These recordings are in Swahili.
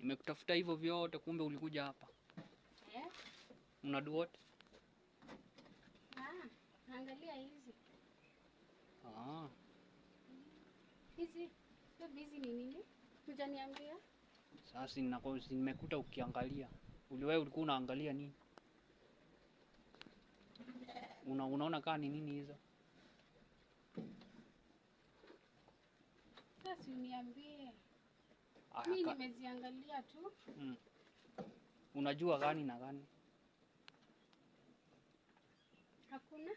Nimekutafuta hivyo vyote kumbe ulikuja hapa. Una do what? Angalia hizi. Hizi ni nini? Hujaniambia? Sasa nimekuta ukiangalia. Wewe ulikuwa unaangalia nini? Unaona kama ni nini hizo? Sasa uniambie. Mimi nimeziangalia tu. Unajua gani na gani? Hakuna.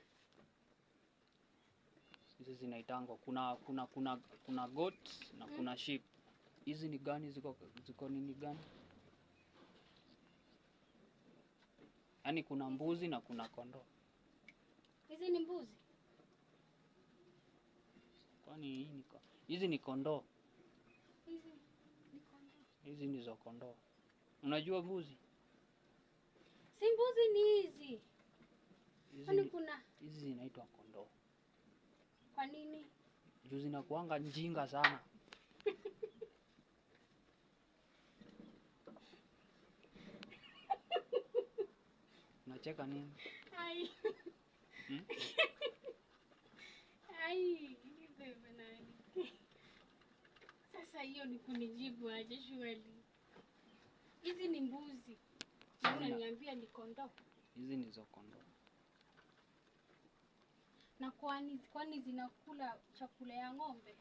Hizi zinaitangwa kuna goat na kuna sheep. Hizi ni gani ziko nini gani? Yaani kuna mbuzi na kuna kondoo. Hizi ni mbuzi? Kwani hizi ni kondoo. Hizi ni kondoo. Hizi ni za kondoo. Unajua mbuzi? Si mbuzi ni hizi. Kwani hizi zinaitwa kondoo. Kwa nini? Juu zinakuanga njinga sana. Unacheka nini? Ai. Sasa hiyo ni kunijibu aje shwali? Hizi ni mbuzi. Unaniambia ni kondoo. Hizi ni za kondoo. Na kwani zinakula chakula ya ng'ombe?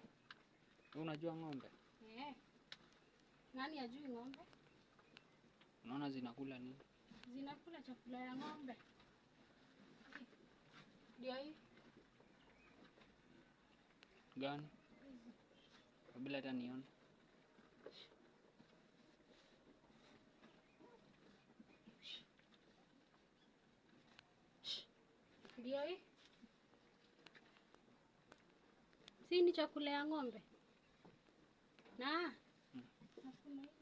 Unajua ng'ombe? Nani ajui ng'ombe? Unaona zinakula nini? Zinakula chakula ya ng'ombe. Ndio hii. Gani? Kabla hata nione. Ndio hii. Si ni chakula ya ng'ombe?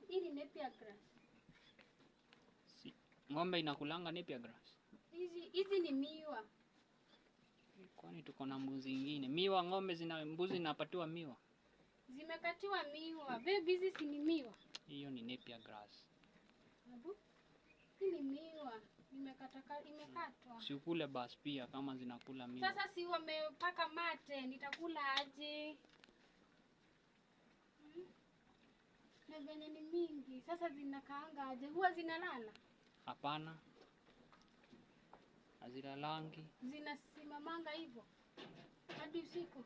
Hii ni napier grass. Ng'ombe inakulanga napier grass? Hizi ni miwa. Kwani tuko na mbuzi nyingine? Miwa mbuzi zinapatiwa miwa? Zimekatiwa miwa. Baby, hizi si ni miwa? Hiyo ni napier grass. Hii ni miwa. Imekatwa. Si ukule basi pia kama zinakula miwa. Sasa si wamepaka mate, nitakula aje? Na venye ni mingi. Sasa zinakaanga aje? Huwa zinalala? Hapana. Hazilalangi. Zinasimamanga hivyo hadi usiku?